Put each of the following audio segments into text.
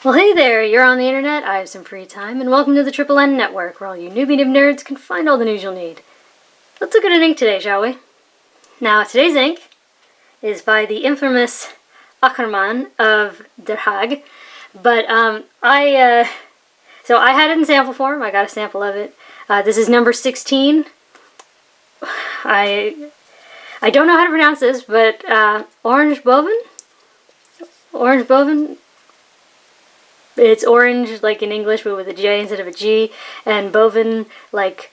Well, hey there, you're on the internet, I have some free time, and welcome to the Triple N Network, where all you newbie nerds can find all the news you'll need. Let's look at an ink today, shall we? Now, today's ink is by the infamous Akkerman of The Hague, but so I had it in sample form. I got a sample of it. This is number 16. I don't know how to pronounce this, but Oranje Boven? Oranje Boven? It's orange, like in English, but with a J instead of a G, and Boven, like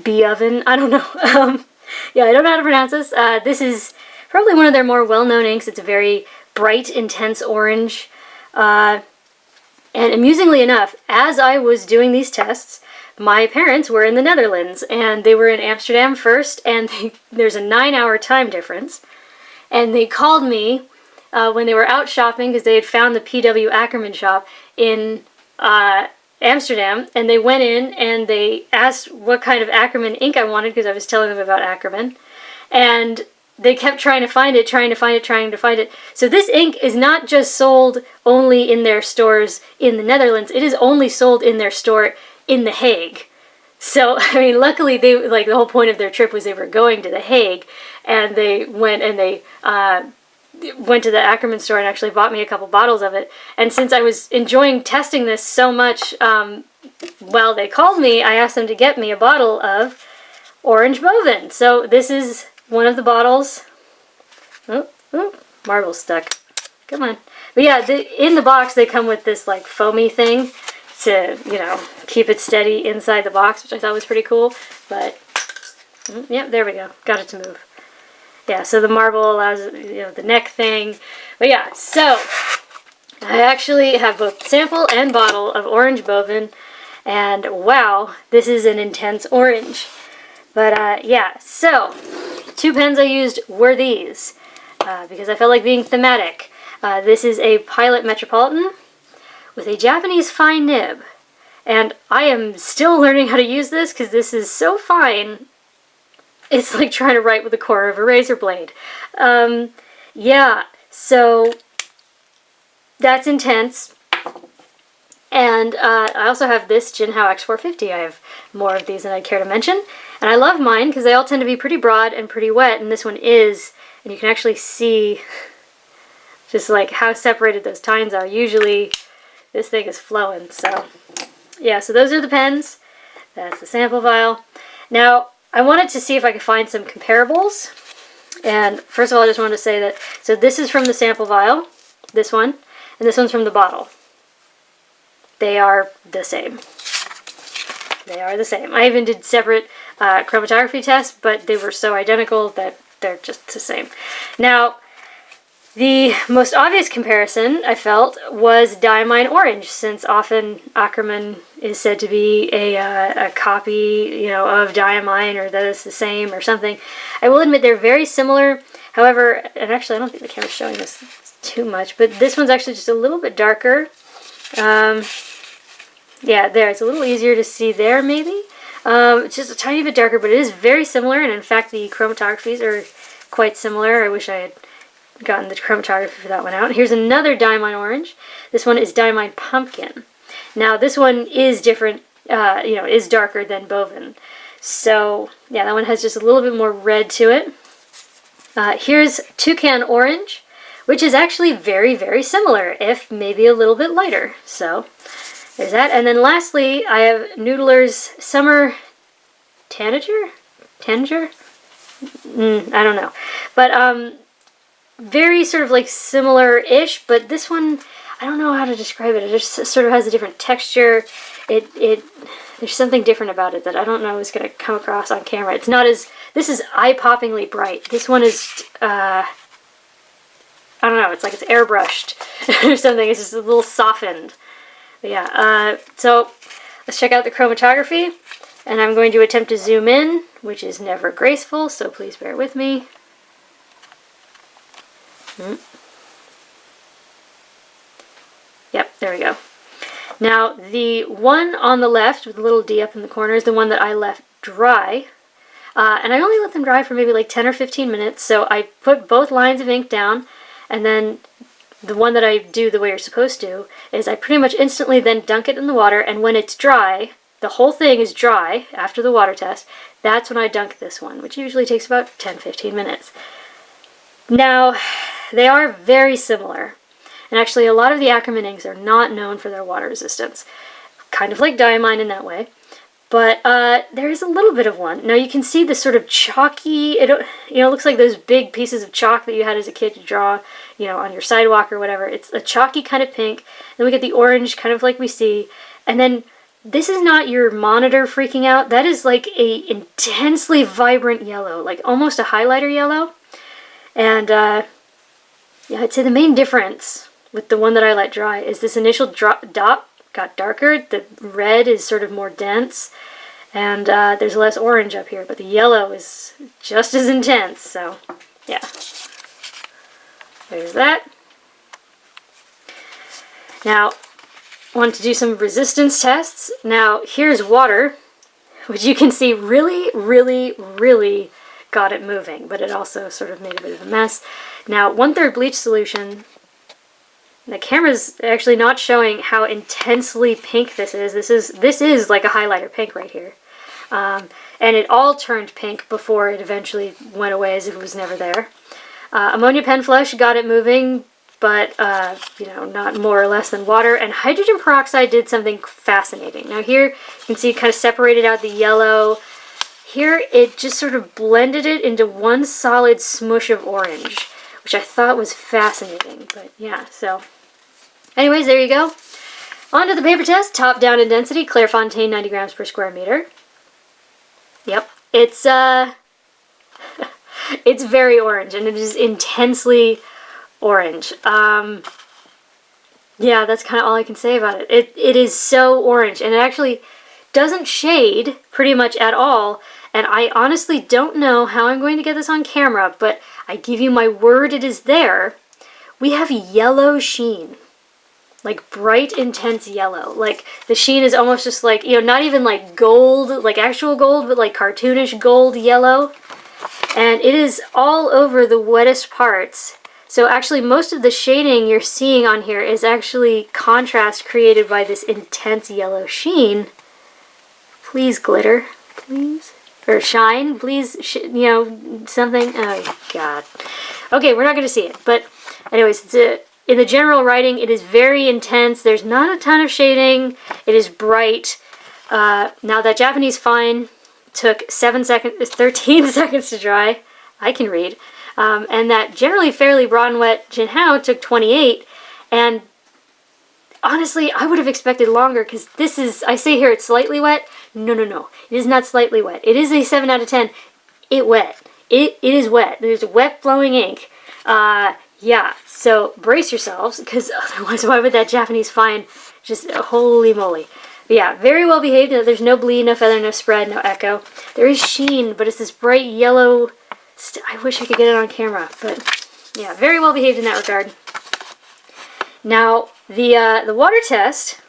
bee oven. I don't know. Yeah, I don't know how to pronounce this. This is probably one of their more well-known inks. It's a very bright, intense orange. And amusingly enough, as I was doing these tests, my parents were in the Netherlands, and they were in Amsterdam first, and there's a 9-hour time difference. And they called me when they were out shopping because they had found the PW Akkerman shop in Amsterdam, and they went in and they asked what kind of Akkerman ink I wanted because I was telling them about Akkerman, and they kept trying to find it. So this ink is not just sold only in their stores in the Netherlands, it is only sold in their store in The Hague. So, I mean, luckily they, like, the whole point of their trip was they were going to The Hague, and they went and they went to the Akkerman store and actually bought me a couple bottles of it. And since I was enjoying testing this so much while they called me, I asked them to get me a bottle of Oranje Boven. So this is one of the bottles. Oh, marble's stuck. Come on. But yeah, in the box they come with this like foamy thing to, you know, keep it steady inside the box, which I thought was pretty cool. But, yeah, there we go. Got it to move. Yeah, so the marble allows, you know, the neck thing. But yeah, so I actually have both sample and bottle of Oranje Boven, and wow, this is an intense orange. But yeah, so 2 pens I used were these because I felt like being thematic. This is a Pilot Metropolitan with a Japanese fine nib, and I am still learning how to use this because this is so fine. It's like trying to write with the corner of a razor blade. Yeah, so that's intense. And I also have this JinHao X450. I have more of these than I'd care to mention. And I love mine because they all tend to be pretty broad and pretty wet, and this one is. And you can actually see just like how separated those tines are. Usually this thing is flowing. So yeah, so those are the pens. That's the sample vial. Now, I wanted to see if I could find some comparables, and first of all I just wanted to say that, so this is from the sample vial, this one, and this one's from the bottle. They are the same. They are the same. I even did separate chromatography tests, but they were so identical that they're just the same. Now, the most obvious comparison, I felt, was Diamine Orange, since often Akkerman is said to be a copy, you know, of Diamine, or that it's the same or something. I will admit they're very similar. However, and actually I don't think the camera's showing this too much, but this one's actually just a little bit darker. Yeah, there, it's a little easier to see there maybe. It's just a tiny bit darker, but it is very similar, and in fact the chromatographies are quite similar. I wish I had gotten the chromatography for that one out. Here's another Diamine Orange. This one is Diamine Pumpkin. Now this one is different, you know, is darker than Boven. So yeah, that one has just a little bit more red to it. Here's Toucan Orange, which is actually very, very similar, if maybe a little bit lighter. So there's that. And then lastly, I have Noodler's Summer Tanager? Tanager? I don't know. But very sort of like similar-ish, but this one, I don't know how to describe it. It just sort of has a different texture. There's something different about it that I don't know is going to come across on camera. It's not as, this is eye-poppingly bright. This one is, I don't know, it's like it's airbrushed or something. It's just a little softened. But yeah, so let's check out the chromatography, and I'm going to attempt to zoom in, which is never graceful, so please bear with me. Yep, there we go. Now, the one on the left with the little D up in the corner is the one that I left dry. And I only let them dry for maybe like 10 or 15 minutes. So I put both lines of ink down and then the one that I do the way you're supposed to is I pretty much instantly then dunk it in the water, and when it's dry, the whole thing is dry after the water test, that's when I dunk this one, which usually takes about 10-15 minutes. Now, they are very similar, and actually a lot of the Akkerman inks are not known for their water resistance, kind of like Diamine in that way. But there is a little bit of one. Now you can see this sort of chalky, it looks like those big pieces of chalk that you had as a kid to draw, on your sidewalk or whatever. It's a chalky kind of pink. Then we get the orange, kind of like we see. And then this is not your monitor freaking out. That is like a intensely vibrant yellow, like almost a highlighter yellow. And yeah, I'd say the main difference with the one that I let dry is this initial dot got darker, the red is sort of more dense, and there's less orange up here, but the yellow is just as intense, so yeah. There's that. Now, I want to do some resistance tests. Now, here's water, which you can see really, really, really got it moving, but it also sort of made a bit of a mess. Now, 1/3 bleach solution. The camera's actually not showing how intensely pink this is. This is like a highlighter pink right here. And it all turned pink before it eventually went away as if it was never there. Ammonia pen flush got it moving, but not more or less than water. And hydrogen peroxide did something fascinating. Now here you can see it kind of separated out the yellow. Here it just sort of blended it into one solid smush of orange, which I thought was fascinating. But yeah, so anyways, there you go. On to the paper test. Top down in density, Clairefontaine 90 grams per square meter. Yep, it's it's very orange, and it is intensely orange. Yeah, that's kind of all I can say about it. It is so orange, and it actually doesn't shade pretty much at all. And I honestly don't know how I'm going to get this on camera, but I give you my word it is there. We have yellow sheen. Like bright, intense yellow. Like the sheen is almost just like, not even like gold, like actual gold, but like cartoonish gold yellow. And it is all over the wettest parts. So actually most of the shading you're seeing on here is actually contrast created by this intense yellow sheen. Please glitter, please. Or shine, please, something. Oh, God. Okay, we're not going to see it. But anyways, in the general writing, it is very intense. There's not a ton of shading. It is bright. Now, that Japanese fine took 13 seconds to dry. I can read. And that generally fairly broad and wet JinHao took 28. And honestly, I would have expected longer because this is, I say here it's slightly wet. No. It is not slightly wet. It is a 7 out of 10. It wet. It is wet. There's wet flowing ink. Yeah, so brace yourselves, because otherwise why would that Japanese fine just, holy moly. But yeah, very well behaved. There's no bleed, no feather, no spread, no echo. There is sheen, but it's this bright yellow. I wish I could get it on camera, but yeah, very well behaved in that regard. Now, the water test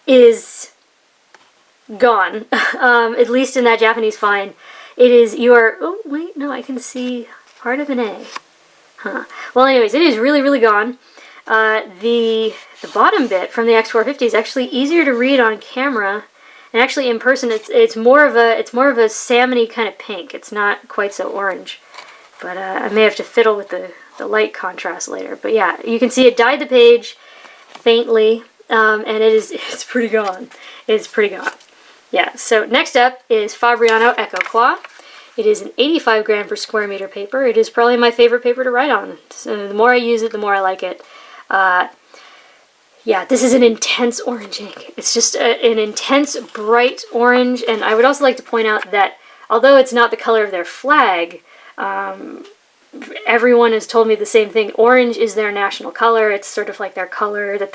is gone, at least in that Japanese fine. It is, oh wait, no, I can see part of an A. Huh. Well, anyways, it is really, really gone. The bottom bit from the X450 is actually easier to read on camera, and actually in person it's more of a salmony kind of pink. It's not quite so orange, but I may have to fiddle with the light contrast later. But yeah, you can see it dyed the page faintly, and it's pretty gone. It's pretty gone. Yeah. So next up is Fabriano Echo Claw. It is an 85 gram per square meter paper. It is probably my favorite paper to write on. So the more I use it, the more I like it. Yeah, this is an intense orange ink. It's just an intense, bright orange. And I would also like to point out that although it's not the color of their flag, everyone has told me the same thing. Orange is their national color. It's sort of like their color that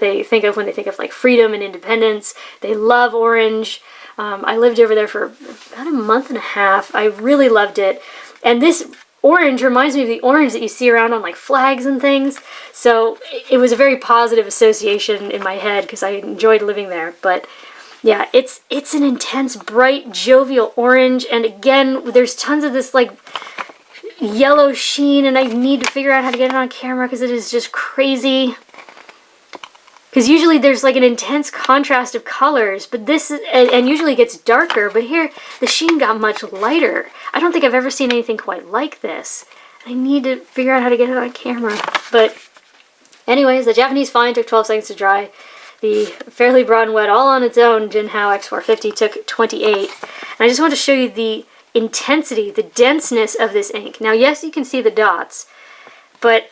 they think of when they think of like freedom and independence. They love orange. I lived over there for about a month and a half. I really loved it. And this orange reminds me of the orange that you see around on like flags and things. So it was a very positive association in my head because I enjoyed living there. But yeah, it's an intense, bright, jovial orange. And again, there's tons of this like yellow sheen, and I need to figure out how to get it on camera because it is just crazy. Because usually there's like an intense contrast of colors, but this is, and usually it gets darker, but here the sheen got much lighter. I don't think I've ever seen anything quite like this. I need to figure out how to get it on camera. But anyways, the Japanese fine took 12 seconds to dry. The Fairly Broad and Wet all on its own JinHao X450 took 28. And I just want to show you the intensity, the denseness of this ink. Now, yes, you can see the dots, but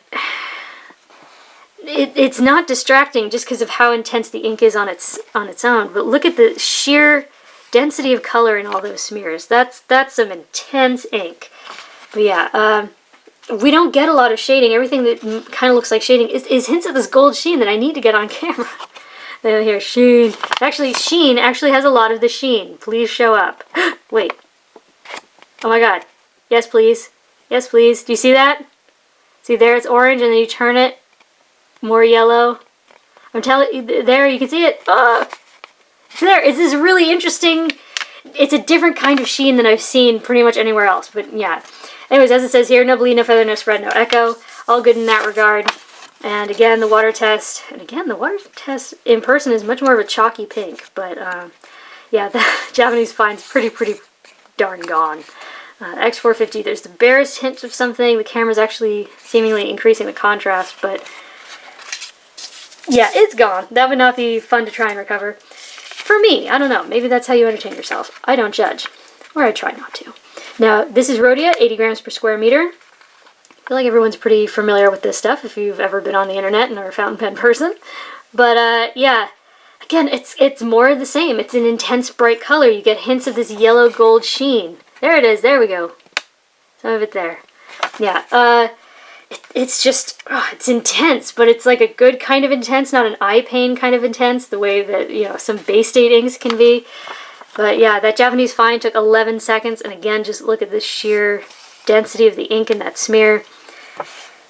it's not distracting just because of how intense the ink is on its own. But look at the sheer density of color in all those smears. That's some intense ink. But yeah, we don't get a lot of shading. Everything that kind of looks like shading is hints of this gold sheen that I need to get on camera. Here, sheen. Actually, sheen actually has a lot of the sheen. Please show up. Wait. Oh my god. Yes, please. Yes, please. Do you see that? See, there it's orange, and then you turn it. More yellow. I'm telling you, there, you can see it. There, it's this really interesting, it's a different kind of sheen than I've seen pretty much anywhere else. But yeah. Anyways, as it says here, no bleed, no feather, no spread, no echo. All good in that regard. And again, the water test. And again, the water test in person is much more of a chalky pink. But yeah, the Japanese fine's pretty darn gone. X450, there's the barest hint of something. The camera's actually seemingly increasing the contrast, but yeah, it's gone. That would not be fun to try and recover. For me, I don't know. Maybe that's how you entertain yourself. I don't judge. Or I try not to. Now, this is Rhodia, 80 grams per square meter. I feel like everyone's pretty familiar with this stuff if you've ever been on the internet and are a fountain pen person. But yeah, again, it's more of the same. It's an intense bright color. You get hints of this yellow gold sheen. There it is. There we go. Some of it there. Yeah. It's just, it's intense, but it's like a good kind of intense, not an eye pain kind of intense, the way that, you know, some Bay State inks can be. But yeah, that Japanese fine took 11 seconds, and again, just look at the sheer density of the ink in that smear.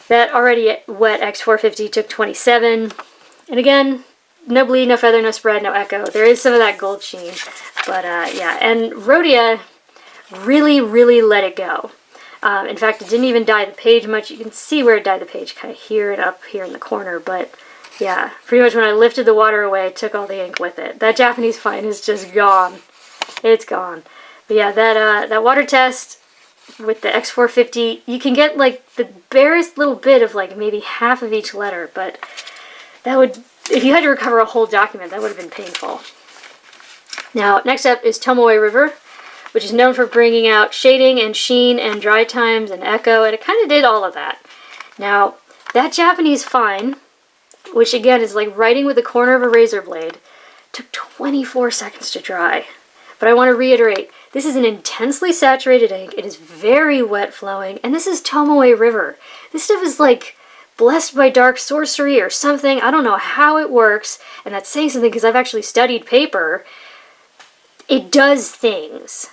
That already wet X450 took 27. And again, no bleed, no feather, no spread, no echo. There is some of that gold sheen. But yeah, and Rhodia really let it go. In fact, it didn't even dye the page much. You can see where it dyed the page, kind of here and up here in the corner. But yeah, pretty much when I lifted the water away, it took all the ink with it. That Japanese fine is just gone. It's gone. But yeah, that water test with the X450, you can get like the barest little bit of like maybe half of each letter. But that would, if you had to recover a whole document, that would have been painful. Now, next up is Tomoe River, which is known for bringing out shading and sheen and dry times and echo, and it kind of did all of that. Now, that Japanese fine, which again is like writing with the corner of a razor blade, took 24 seconds to dry. But I want to reiterate, this is an intensely saturated ink, it is very wet flowing, and this is Tomoe River. This stuff is like blessed by dark sorcery or something. I don't know how it works, and that's saying something because I've actually studied paper. It does things.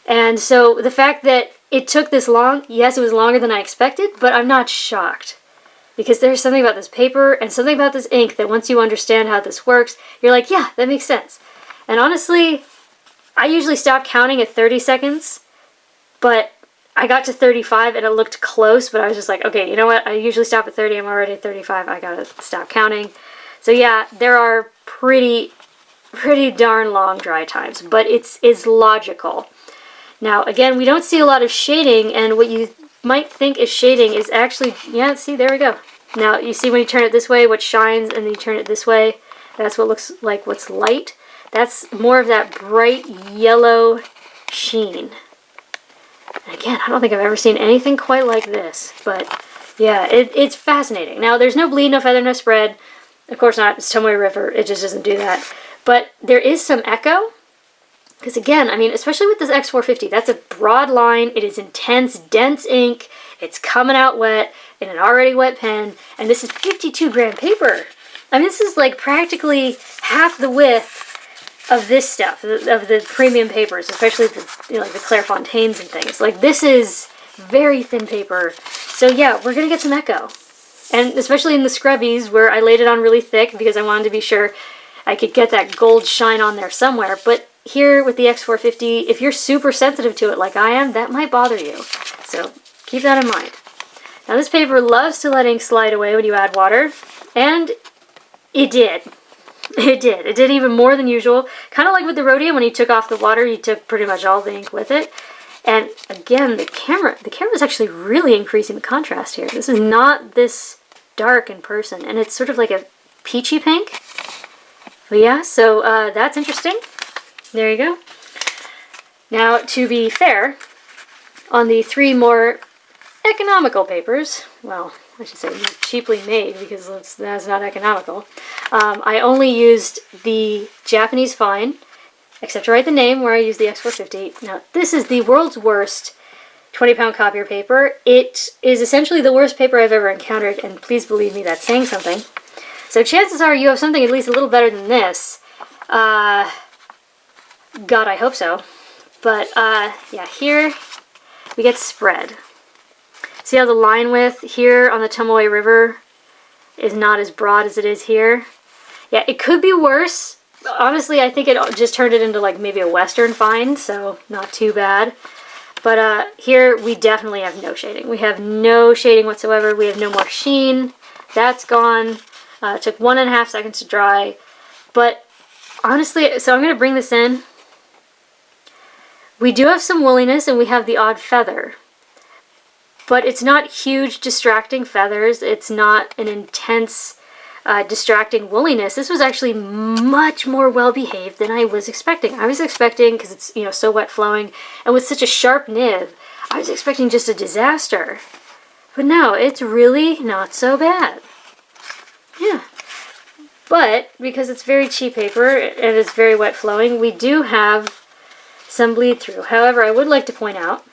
And so the fact that it took this long, yes, it was longer than I expected, but I'm not shocked. Because there's something about this paper and something about this ink that once you understand how this works, you're like, yeah, that makes sense. And honestly, I usually stop counting at 30 seconds, but I got to 35 and it looked close, but I was just like, okay, you know what? I usually stop at 30, I'm already at 35, I gotta stop counting. So yeah, there are pretty darn long dry times, but it's logical. Now, again, we don't see a lot of shading, and what you might think is shading is actually, yeah, see, there we go. Now, you see when you turn it this way, what shines, and then you turn it this way, that's what looks like what's light. That's more of that bright yellow sheen. And again, I don't think I've ever seen anything quite like this, but yeah, it's fascinating. Now, there's no bleed, no feather, no spread. Of course not, it's Tomoe River, it just doesn't do that. But there is some echo. Because again, I mean, especially with this X450, that's a broad line, it is intense, dense ink, it's coming out wet in an already wet pen, and this is 52 gram paper. I mean, this is like practically half the width of this stuff, of the premium papers, especially the, you know, like the Clairefontaines and things. Like, this is very thin paper. So yeah, we're gonna get some echo. And especially in the scrubbies, where I laid it on really thick because I wanted to be sure I could get that gold shine on there somewhere. But here with the X450, if you're super sensitive to it like I am, that might bother you. So Keep that in mind. Now this paper loves to let ink slide away when you add water, and it did. It did. It did even more than usual. Kind of like with the Rhodia, when you took off the water, you took pretty much all the ink with it. And again, the camera is actually really increasing the contrast here. This is not this dark in person, and it's sort of like a peachy pink. But yeah, so that's interesting. There you go. Now, to be fair, on the 3 more economical papers, well, I should say cheaply made because that's not economical, I only used the Japanese fine, except to write the name where I used the X450. Now, this is the world's worst 20-pound copier paper. It is essentially the worst paper I've ever encountered, and please believe me, that's saying something. So chances are you have something at least a little better than this. God, I hope so. But, yeah, here we get spread. See how the line width here on the Tomoe River is not as broad as it is here? Yeah, it could be worse. Honestly, I think it just turned it into like maybe a Western fine, so not too bad. But here we definitely have no shading. We have no shading whatsoever. We have no more sheen. That's gone. It took 1.5 seconds to dry. But honestly, so I'm going to bring this in. We do have some woolliness and we have the odd feather. But it's not huge distracting feathers. It's not an intense distracting woolliness. This was actually much more well behaved than I was expecting. I was expecting, because it's, you know, so wet flowing and with such a sharp nib, I was expecting just a disaster. But no, it's really not so bad. Yeah. But because it's very cheap paper and it's very wet flowing, we do have some bleed through. However, I would like to point out,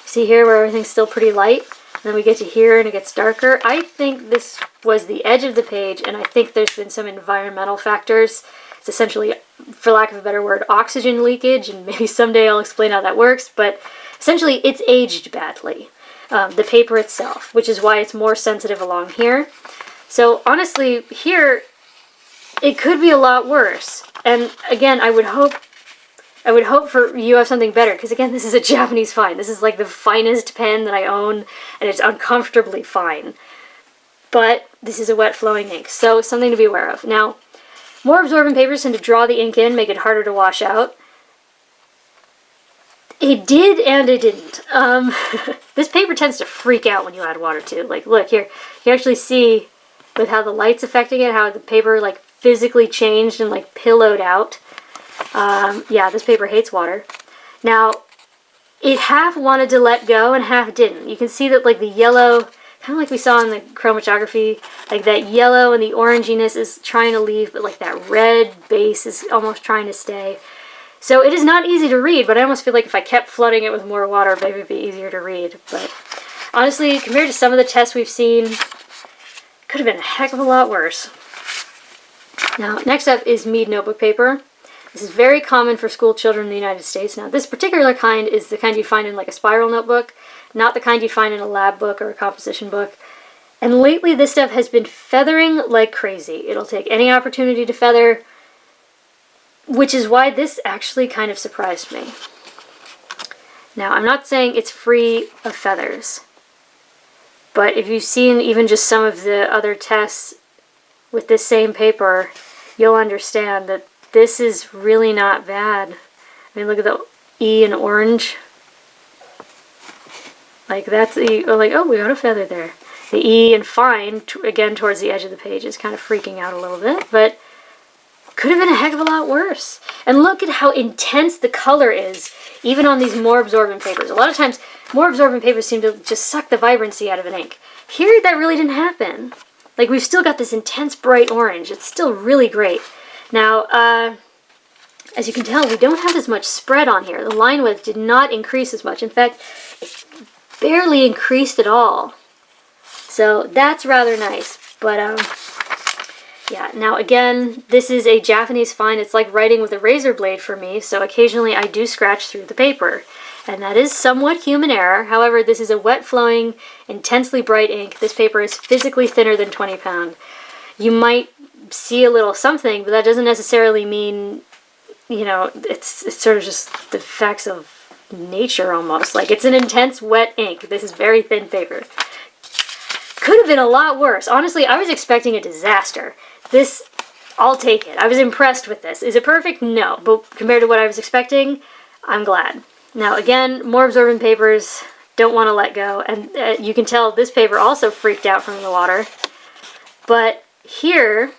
see here where everything's still pretty light, and then we get to here and it gets darker. I think this was the edge of the page, and I think there's been some environmental factors. It's essentially, for lack of a better word, oxygen leakage, and maybe someday I'll explain how that works, but essentially it's aged badly, the paper itself, which is why it's more sensitive along here. So honestly, here, it could be a lot worse. And again, I would hope for you have something better, because again, this is a Japanese fine. This is like the finest pen that I own, and it's uncomfortably fine. But this is a wet flowing ink, so something to be aware of. Now, more absorbent papers tend to draw the ink in, make it harder to wash out. It did and it didn't. This paper tends to freak out when you add water too. Like, look here, you actually see with how the light's affecting it, how the paper like physically changed and like pillowed out. Yeah, this paper hates water. Now, it half wanted to let go and half didn't. You can see that like the yellow, kind of like we saw in the chromatography, like that yellow and the oranginess is trying to leave, but like that red base is almost trying to stay. So it is not easy to read, but I almost feel like if I kept flooding it with more water, maybe it'd be easier to read. But honestly, compared to some of the tests we've seen, it could have been a heck of a lot worse. Now, next up is Mead Notebook Paper. This is very common for school children in the United States. Now, this particular kind is the kind you find in like a spiral notebook, not the kind you find in a lab book or a composition book. And lately, this stuff has been feathering like crazy. It'll take any opportunity to feather, which is why this actually kind of surprised me. Now, I'm not saying it's free of feathers, but if you've seen even just some of the other tests with this same paper, you'll understand that this is really not bad. I mean, look at the E in orange. Like, that's the, like, oh, we got a feather there. The E in fine, again, towards the edge of the page is kind of freaking out a little bit, but could have been a heck of a lot worse. And look at how intense the color is, even on these more absorbent papers. A lot of times, more absorbent papers seem to just suck the vibrancy out of an ink. Here, that really didn't happen. Like, we've still got this intense bright orange. It's still really great. Now, as you can tell, we don't have as much spread on here. The line width did not increase as much. In fact, it barely increased at all. So that's rather nice. But, yeah, now again, this is a Japanese fine. It's like writing with a razor blade for me, so occasionally I do scratch through the paper. And that is somewhat human error. However, this is a wet-flowing, intensely bright ink. This paper is physically thinner than 20 pound. You might see a little something, but that doesn't necessarily mean, you know, it's sort of just the facts of nature almost. Like, it's an intense wet ink. This is very thin paper. Could have been a lot worse. Honestly, I was expecting a disaster. This, I'll take it. I was impressed with this. Is it perfect? No. But compared to what I was expecting, I'm glad. Now, again, more absorbent papers. Don't want to let go. And you can tell this paper also freaked out from the water. But here,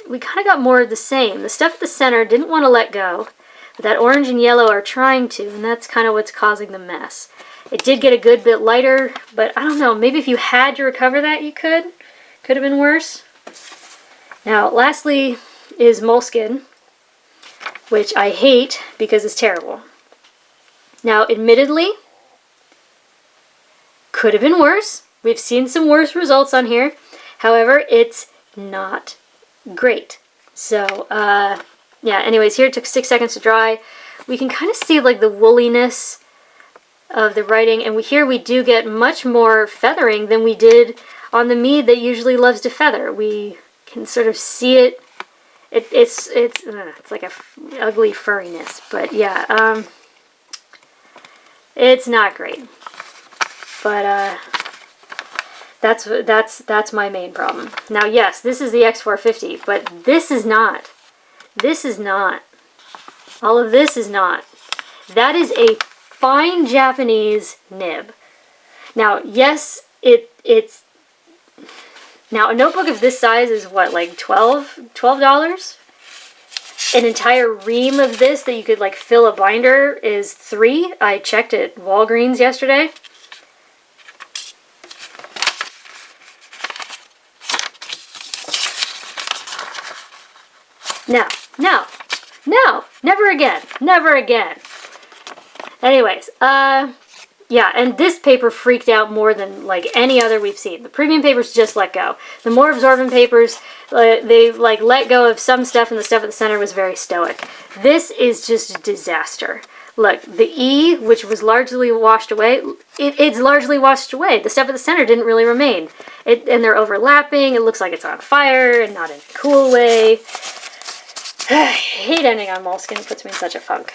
we kind of got more of the same. The stuff at the center didn't want to let go. But that orange and yellow are trying to, and that's kind of what's causing the mess. It did get a good bit lighter, but I don't know, maybe if you had to recover that, you could. Could have been worse. Now, lastly is Moleskine, which I hate because it's terrible. Now, admittedly, could have been worse. We've seen some worse results on here. However, it's not great. So, yeah, anyways, here it took 6 seconds to dry. We can kind of see like the woolliness of the writing, and here we do get much more feathering than we did on the Mead that usually loves to feather. We can sort of see it. It's like a ugly furriness, but yeah, it's not great. But that's my main problem. Now, yes, this is the X450, but this is not. This is not. All of this is not. That is a fine Japanese nib. Now, yes, it's... Now, a notebook of this size is what, like $12? An entire ream of this that you could, like, fill a binder is $3. I checked at Walgreens yesterday. No, no, no, never again, never again. Anyways, yeah, and this paper freaked out more than, like, any other we've seen. The premium papers just let go. The more absorbent papers, they, like, let go of some stuff, and the stuff at the center was very stoic. This is just a disaster. Look, the E, which was largely washed away, it's largely washed away. The stuff at the center didn't really remain. And they're overlapping. It looks like it's on fire, and not in a cool way. I hate ending on Moleskine. It puts me in such a funk.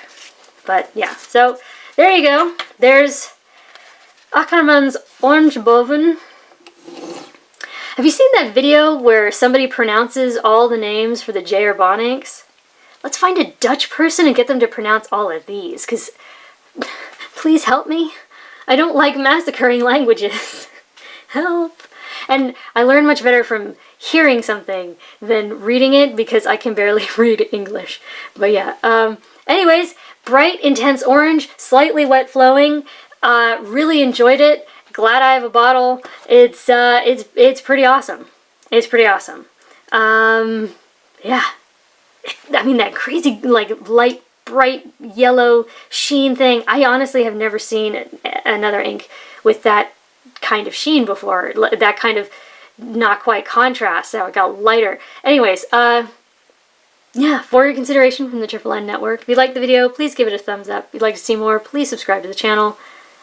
But, yeah, so there you go. There's Akkerman's Oranje Boven. Have you seen that video where somebody pronounces all the names for the J or Bon inks? Let's find a Dutch person and get them to pronounce all of these, because please help me. I don't like massacring languages. Help. And I learn much better from hearing something than reading it, because I can barely read English. But yeah, anyways, bright, intense orange, slightly wet flowing. Really enjoyed it. Glad I have a bottle. It's pretty awesome. It's pretty awesome. Yeah. I mean, that crazy, like, light, bright yellow sheen thing. I honestly have never seen another ink with that kind of sheen before. That kind of not quite contrast. So it got lighter. Anyways, yeah, for your consideration from the Triple N Network. If you liked the video, please give it a thumbs up. If you'd like to see more, please subscribe to the channel.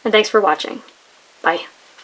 And thanks for watching. Bye.